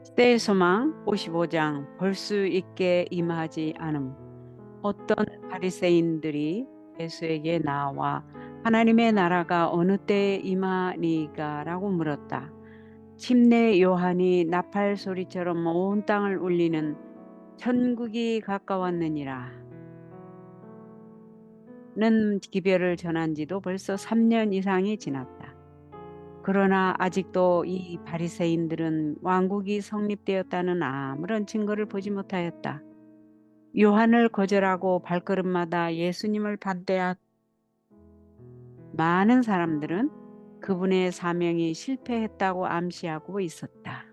시대의 소망 55장 볼 수 있게 임하지 않음. 어떤 바리새인들이 예수에게 나와 하나님의 나라가 어느 때에 임하니까라고 물었다. 침례 요한이 나팔 소리처럼 온 땅을 울리는 천국이 가까웠느니라. 는 기별을 전한 지도 벌써 3년 이상이 지났다. 그러나 아직도 이 바리새인들은 왕국이 성립되었다는 아무런 증거를 보지 못하였다. 요한을 거절하고 발걸음마다 예수님을 반대한 많은 사람들은 그분의 사명이 실패했다고 암시하고 있었다.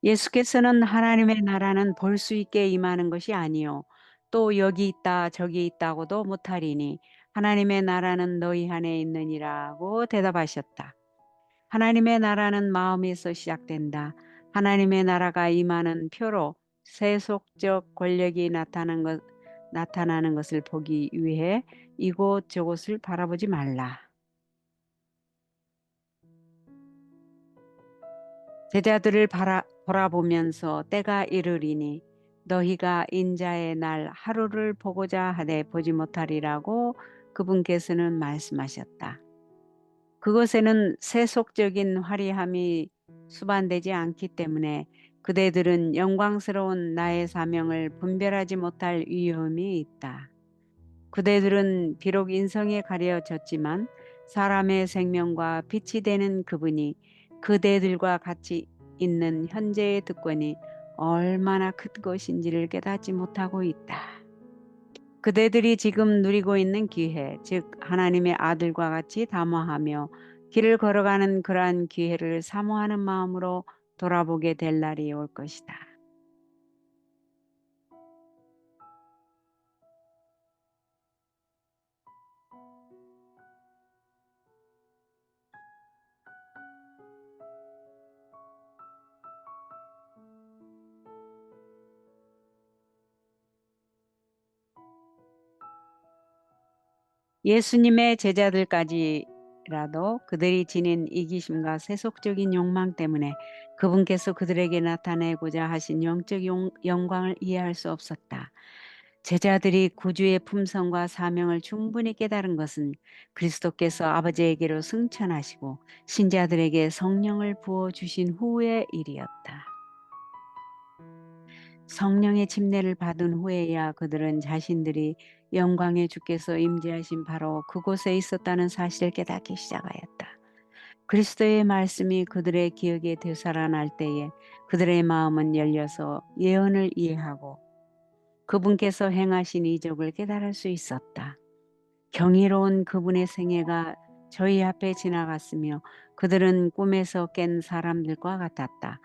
예수께서는 하나님의 나라는 볼 수 있게 임하는 것이 아니요 또 여기 있다 저기 있다고도 못하리니 하나님의 나라는 너희 안에 있느니라고 대답하셨다. 하나님의 나라는 마음에서 시작된다. 하나님의 나라가 임하는 표로 세속적 권력이 나타나는 것을 보기 위해 이곳저곳을 바라보지 말라. 제자들을 돌아보면서 때가 이르리니 너희가 인자의 날 하루를 보고자 하되 보지 못하리라고 그분께서는 말씀하셨다. 그것에는 세속적인 화려함이 수반되지 않기 때문에 그대들은 영광스러운 나의 사명을 분별하지 못할 위험이 있다. 그대들은 비록 인성에 가려졌지만 사람의 생명과 빛이 되는 그분이 그대들과 같이 있는 현재의 특권이 얼마나 큰 것인지를 깨닫지 못하고 있다. 그대들이 지금 누리고 있는 기회, 즉 하나님의 아들과 같이 담화하며 길을 걸어가는 그러한 기회를 사모하는 마음으로 돌아보게 될 날이 올 것이다. 예수님의 제자들까지라도 그들이 지닌 이기심과 세속적인 욕망 때문에 그분께서 그들에게 나타내고자 하신 영적 영광을 이해할 수 없었다. 제자들이 구주의 품성과 사명을 충분히 깨달은 것은 그리스도께서 아버지에게로 승천하시고 신자들에게 성령을 부어주신 후의 일이었다. 성령의 침례를 받은 후에야 그들은 자신들이 영광의 주께서 임재하신 바로 그곳에 있었다는 사실을 깨닫기 시작하였다. 그리스도의 말씀이 그들의 기억에 되살아날 때에 그들의 마음은 열려서 예언을 이해하고 그분께서 행하신 이적을 깨달을 수 있었다. 경이로운 그분의 생애가 저희 앞에 지나갔으며 그들은 꿈에서 깬 사람들과 같았다.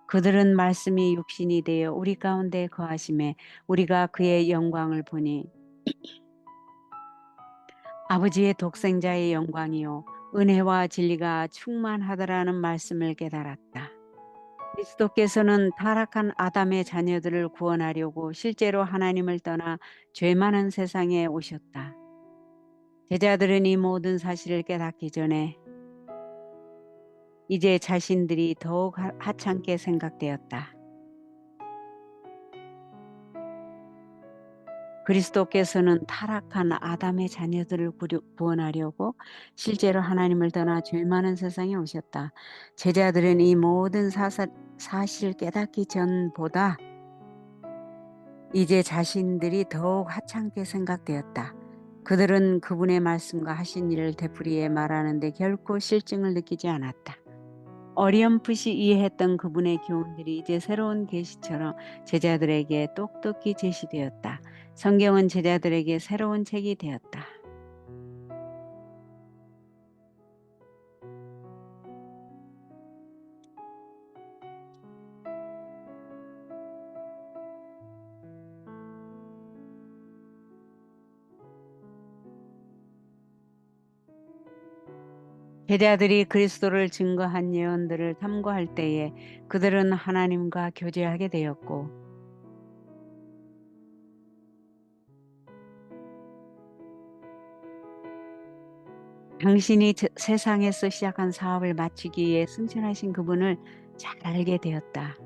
그들은 말씀이 육신이 되어 우리 가운데 거하심에 우리가 그의 영광을 보니 아버지의 독생자의 영광이요 은혜와 진리가 충만하더라는 말씀을 깨달았다. 그리스도께서는 타락한 아담의 자녀들을 구원하려고 실제로 하나님을 떠나 죄 많은 세상에 오셨다. 제자들은 이 모든 사실을 깨닫기 전에 이제 자신들이 더욱 하찮게 생각되었다. 그리스도께서는 타락한 아담의 자녀들을 구원하려고 실제로 하나님을 떠나 죄 많은 세상에 오셨다. 제자들은 이 모든 사실을 깨닫기 전보다 이제 자신들이 더욱 하찮게 생각되었다. 그들은 그분의 말씀과 하신 일을 되풀이해 말하는데 결코 실증을 느끼지 않았다. 어렴풋이 이해했던 그분의 교훈들이 이제 새로운 계시처럼 제자들에게 똑똑히 제시되었다. 성경은 제자들에게 새로운 책이 되었다. 제자들이 그리스도를 증거한 예언들을 탐구할 때에 그들은 하나님과 교제하게 되었고 당신이 세상에서 시작한 사업을 마치기 위해 승천하신 그분을 잘 알게 되었다.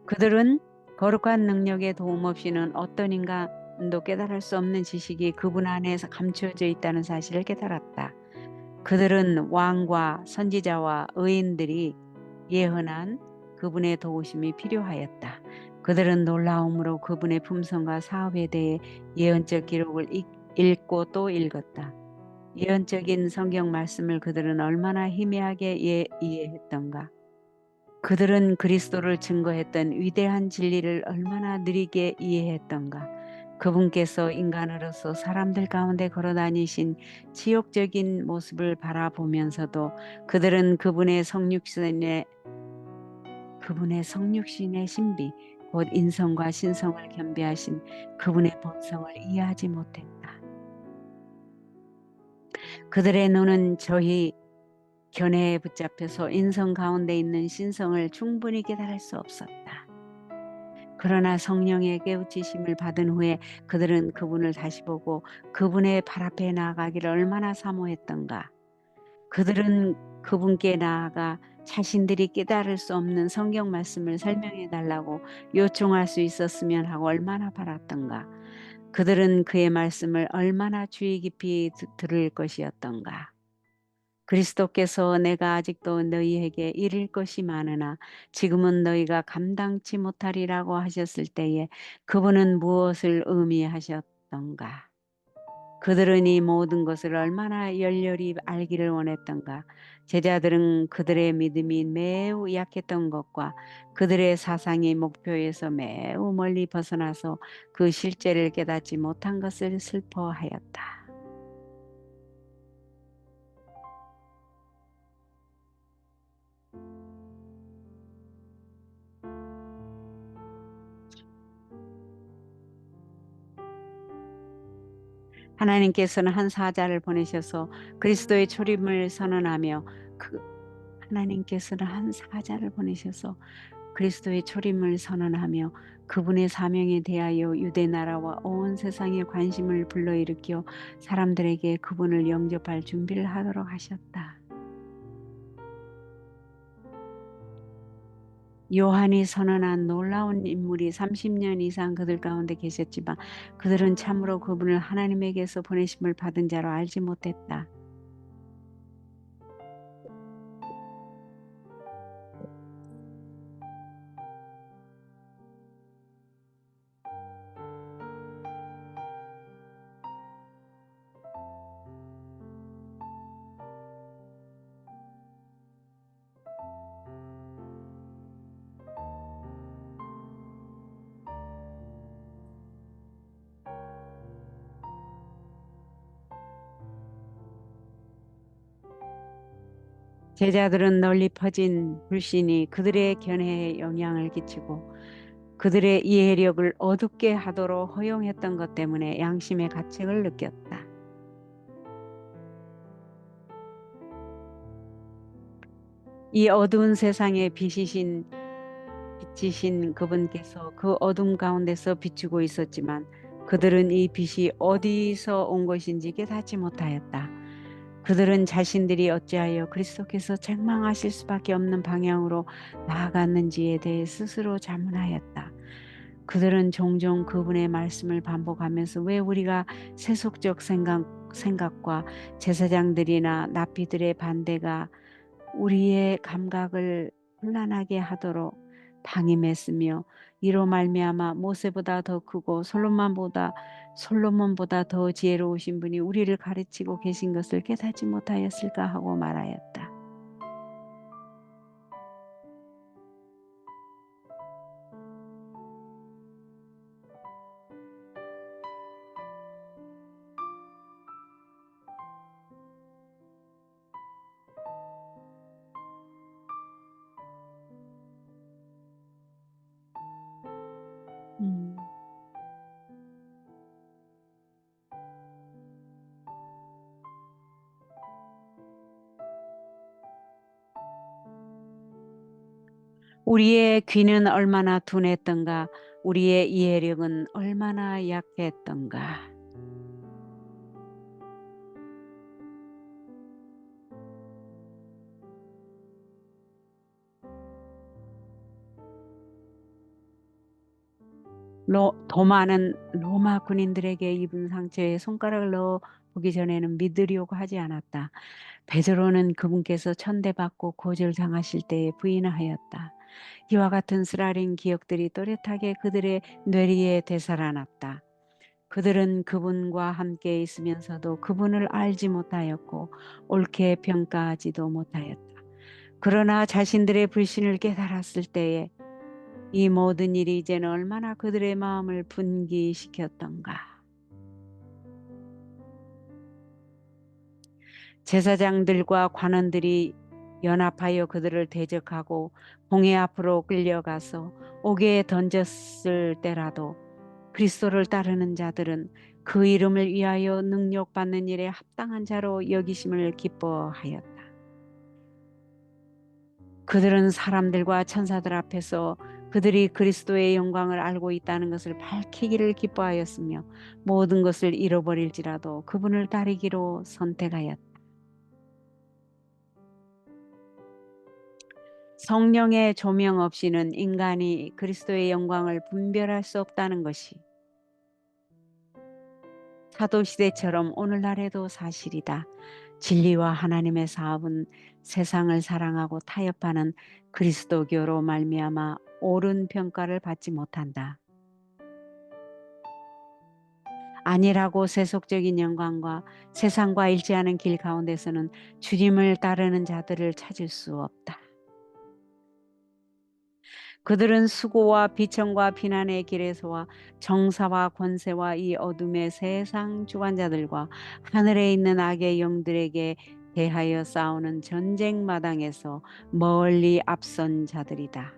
그들은 거룩한 능력의 도움 없이는 어떤 인간도 깨달을 수 없는 지식이 그분 안에서 감춰져 있다는 사실을 깨달았다. 그들은 왕과 선지자와 의인들이 예언한 그분의 도우심이 필요하였다. 그들은 놀라움으로 그분의 품성과 사업에 대해 예언적 기록을 읽고 또 읽었다. 예언적인 성경 말씀을 그들은 얼마나 희미하게 이해했던가. 그들은 그리스도를 증거했던 위대한 진리를 얼마나 느리게 이해했던가. 그분께서 인간으로서 사람들 가운데 걸어다니신 치욕적인 모습을 바라보면서도 그들은 그분의 성육신의 신비, 곧 인성과 신성을 겸비하신 그분의 본성을 이해하지 못했다. 그들의 눈은 저희 견해에 붙잡혀서 인성 가운데 있는 신성을 충분히 깨달을 수 없었다. 그러나 성령의 깨우치심을 받은 후에 그들은 그분을 다시 보고 그분의 발 앞에 나아가기를 얼마나 사모했던가. 그들은 그분께 나아가 자신들이 깨달을 수 없는 성경 말씀을 설명해 달라고 요청할 수 있었으면 하고 얼마나 바랐던가. 그들은 그의 말씀을 얼마나 주의 깊이 들을 것이었던가. 그리스도께서 내가 아직도 너희에게 이를 것이 많으나 지금은 너희가 감당치 못하리라고 하셨을 때에 그분은 무엇을 의미하셨던가. 그들은 이 모든 것을 얼마나 열렬히 알기를 원했던가. 제자들은 그들의 믿음이 매우 약했던 것과 그들의 사상이 목표에서 매우 멀리 벗어나서 그 실제를 깨닫지 못한 것을 슬퍼하였다. 하나님께서는 한 사자를 보내셔서 그리스도의 초림을 선언하며 그 하나님께서는 한 사자를 보내셔서 그리스도의 초림을 선언하며 그분의 사명에 대하여 유대 나라와 온 세상의 관심을 불러일으켜 사람들에게 그분을 영접할 준비를 하도록 하셨다. 요한이 선언한 놀라운 인물이 30년 이상 그들 가운데 계셨지만 그들은 참으로 그분을 하나님에게서 보내심을 받은 자로 알지 못했다. 제자들은 널리 퍼진 불신이 그들의 견해에 영향을 끼치고 그들의 이해력을 어둡게 하도록 허용했던 것 때문에 양심의 가책을 느꼈다. 이 어두운 세상의 빛이신 그분께서 그 어둠 가운데서 비추고 있었지만 그들은 이 빛이 어디서 온 것인지 깨닫지 못하였다. 그들은 자신들이 어찌하여 그리스도께서 책망하실 수밖에 없는 방향으로 나아갔는지에 대해 스스로 자문하였다. 그들은 종종 그분의 말씀을 반복하면서 왜 우리가 세속적 생각과 제사장들이나 납비들의 반대가 우리의 감각을 혼란하게 하도록 방임했으며 이로 말미암아 모세보다 더 크고 솔로몬보다 더 지혜로우신 분이 우리를 가르치고 계신 것을 깨닫지 못하였을까 하고 말하였다. 음. 우리의 귀는 얼마나 둔했던가, 우리의 이해력은 얼마나 약했던가. 더 많은 로마 군인들에게 입은 상처에 손가락을 넣어 보기 전에는 믿으려고 하지 않았다. 베드로는 그분께서 천대받고 고절당하실 때에 부인하였다. 이와 같은 쓰라린 기억들이 또렷하게 그들의 뇌리에 되살아났다. 그들은 그분과 함께 있으면서도 그분을 알지 못하였고 옳게 평가하지도 못하였다. 그러나 자신들의 불신을 깨달았을 때에 이 모든 일이 이제는 얼마나 그들의 마음을 분기시켰던가. 제사장들과 관원들이 연합하여 그들을 대적하고 공회 앞으로 끌려가서 옥에 던졌을 때라도 그리스도를 따르는 자들은 그 이름을 위하여 능력받는 일에 합당한 자로 여기심을 기뻐하였다. 그들은 사람들과 천사들 앞에서 그들이 그리스도의 영광을 알고 있다는 것을 밝히기를 기뻐하였으며 모든 것을 잃어버릴지라도 그분을 따르기로 선택하였다. 성령의 조명 없이는 인간이 그리스도의 영광을 분별할 수 없다는 것이 사도시대처럼 오늘날에도 사실이다. 진리와 하나님의 사업은 세상을 사랑하고 타협하는 그리스도교로 말미암아 옳은 평가를 받지 못한다. 안일하고 세속적인 영광과 세상과 일치하는 길 가운데서는 주님을 따르는 자들을 찾을 수 없다. 그들은 수고와 비천과 비난의 길에서와 정사와 권세와 이 어둠의 세상 주관자들과 하늘에 있는 악의 영들에게 대하여 싸우는 전쟁 마당에서 멀리 앞선 자들이다.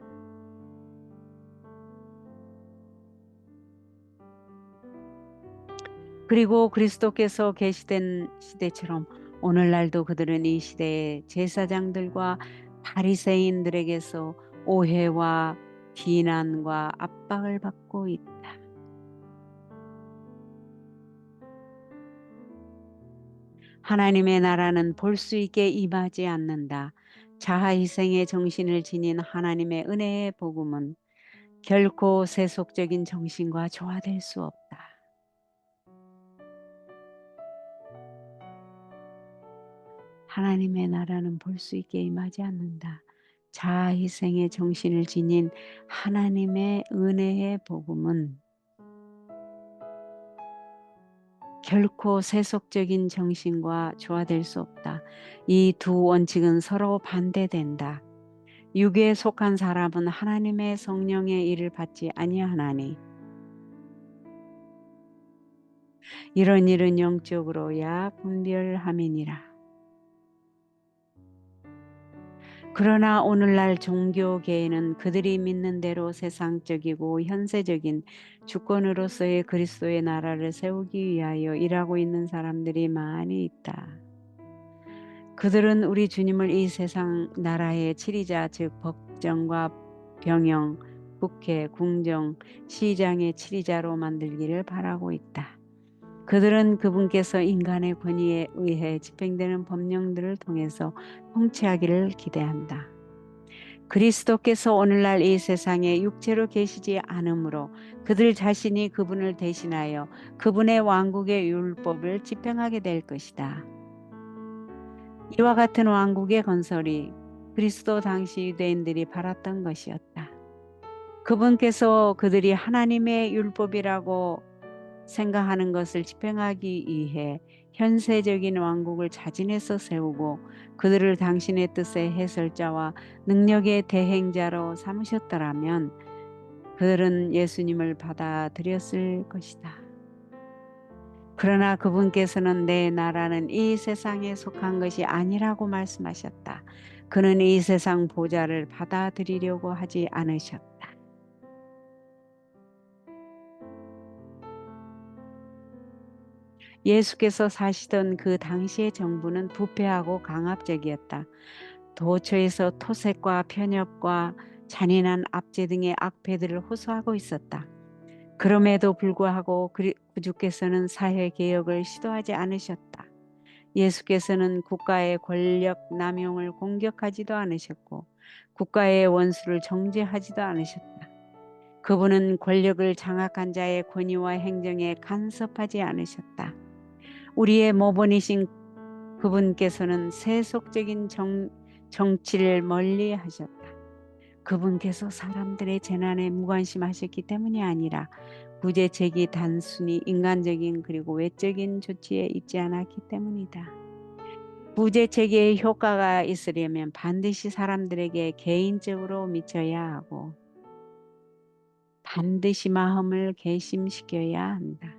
그리고 그리스도께서 계시된 시대처럼 오늘날도 그들은 이 시대의 제사장들과 바리새인들에게서 오해와 비난과 압박을 받고 있다. 하나님의 나라는 볼 수 있게 임하지 않는다. 자아희생의 정신을 지닌 하나님의 은혜의 복음은 결코 세속적인 정신과 조화될 수 없다. 하나님의 나라는 볼 수 있게 임하지 않는다. 자아희생의 정신을 지닌 하나님의 은혜의 복음은 결코 세속적인 정신과 조화될 수 없다. 이 두 원칙은 서로 반대된다. 육에 속한 사람은 하나님의 성령의 일을 받지 아니하나니 이런 일은 영적으로야 분별함이니라. 그러나 오늘날 종교계에는 그들이 믿는 대로 세상적이고 현세적인 주권으로서의 그리스도의 나라를 세우기 위하여 일하고 있는 사람들이 많이 있다. 그들은 우리 주님을 이 세상 나라의 치리자 즉 법정과 병영, 국회, 궁정, 시장의 치리자로 만들기를 바라고 있다. 그들은 그분께서 인간의 권위에 의해 집행되는 법령들을 통해서 통치하기를 기대한다. 그리스도께서 오늘날 이 세상에 육체로 계시지 않으므로 그들 자신이 그분을 대신하여 그분의 왕국의 율법을 집행하게 될 것이다. 이와 같은 왕국의 건설이 그리스도 당시 유대인들이 바랐던 것이었다. 그분께서 그들이 하나님의 율법이라고 생각하는 것을 집행하기 위해 현세적인 왕국을 자진해서 세우고 그들을 당신의 뜻의 해설자와 능력의 대행자로 삼으셨더라면 그들은 예수님을 받아들였을 것이다. 그러나 그분께서는 내 나라는 이 세상에 속한 것이 아니라고 말씀하셨다. 그는 이 세상 보좌를 받아들이려고 하지 않으셨다. 예수께서 사시던 그 당시의 정부는 부패하고 강압적이었다. 도처에서 토색과 편협과 잔인한 압제 등의 악패들을 호소하고 있었다. 그럼에도 불구하고 구주께서는 사회개혁을 시도하지 않으셨다. 예수께서는 국가의 권력 남용을 공격하지도 않으셨고 국가의 원수를 정죄하지도 않으셨다. 그분은 권력을 장악한 자의 권위와 행정에 간섭하지 않으셨다. 우리의 모본이신 그분께서는 세속적인 정치를 멀리 하셨다. 그분께서 사람들의 재난에 무관심하셨기 때문이 아니라 구제책이 단순히 인간적인 그리고 외적인 조치에 있지 않았기 때문이다. 구제책의 효과가 있으려면 반드시 사람들에게 개인적으로 미쳐야 하고 반드시 마음을 개심시켜야 한다.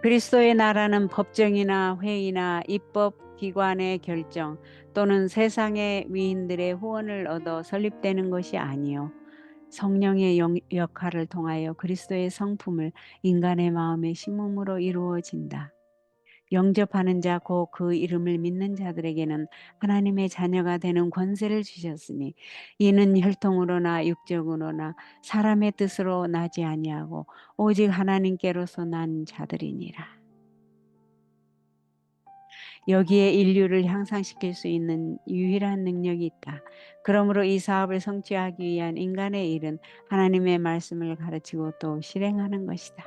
그리스도의 나라는 법정이나 회의나 입법기관의 결정 또는 세상의 위인들의 후원을 얻어 설립되는 것이 아니요 성령의 역할을 통하여 그리스도의 성품을 인간의 마음에 심음으로 이루어진다. 영접하는 자 곧 그 이름을 믿는 자들에게는 하나님의 자녀가 되는 권세를 주셨으니 이는 혈통으로나 육적으로나 사람의 뜻으로 나지 아니하고 오직 하나님께로서 난 자들이니라. 여기에 인류를 향상시킬 수 있는 유일한 능력이 있다. 그러므로 이 사업을 성취하기 위한 인간의 일은 하나님의 말씀을 가르치고 또 실행하는 것이다.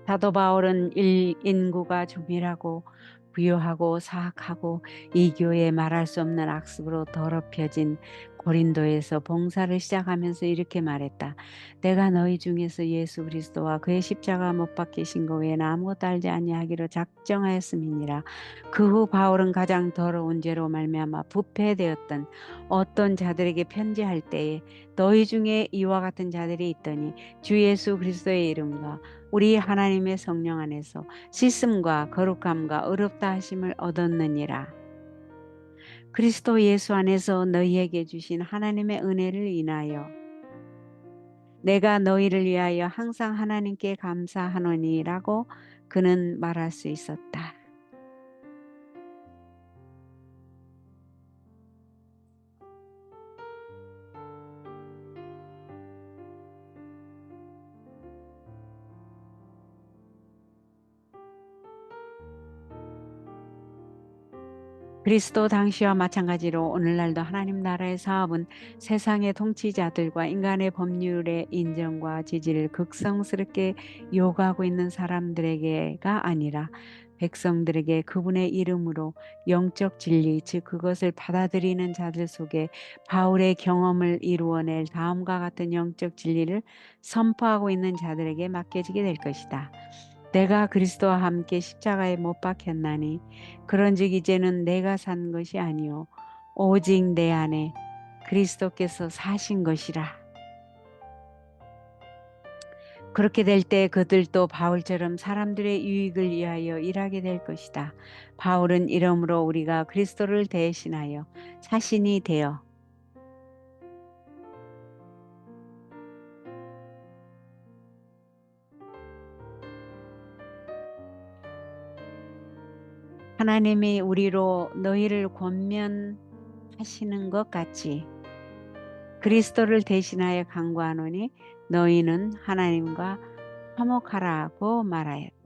사도 바울은 인구가 조밀하고 부유하고 사악하고 이교에 말할 수 없는 악습으로 더럽혀진 고린도에서 봉사를 시작하면서 이렇게 말했다. 내가 너희 중에서 예수 그리스도와 그의 십자가 못 박히신 것 외에는 아무것도 알지 아니하기로 작정하였음이니라. 그 후 바울은 가장 더러운 죄로 말미암아 부패되었던 어떤 자들에게 편지할 때에 너희 중에 이와 같은 자들이 있더니 주 예수 그리스도의 이름과 우리 하나님의 성령 안에서 씻음과 거룩함과 의롭다 하심을 얻었느니라. 그리스도 예수 안에서 너희에게 주신 하나님의 은혜를 인하여 내가 너희를 위하여 항상 하나님께 감사하노니라고 그는 말할 수 있었다. 그리스도 당시와 마찬가지로 오늘날도 하나님 나라의 사업은 세상의 통치자들과 인간의 법률의 인정과 지지를 극성스럽게 요구하고 있는 사람들에게가 아니라 백성들에게 그분의 이름으로 영적 진리, 즉 그것을 받아들이는 자들 속에 바울의 경험을 이루어낼 다음과 같은 영적 진리를 선포하고 있는 자들에게 맡겨지게 될 것이다. 내가 그리스도와 함께 십자가에 못 박혔나니 그런즉 이제는 내가 산 것이 아니요 오직 내 안에 그리스도께서 사신 것이라. 그렇게 될 때 그들도 바울처럼 사람들의 유익을 위하여 일하게 될 것이다. 바울은 이러므로 우리가 그리스도를 대신하여 사신이 되어 하나님이 우리로 너희를 권면하시는 것 같이 그리스도를 대신하여 간구하노니 너희는 하나님과 화목하라고 말하였다.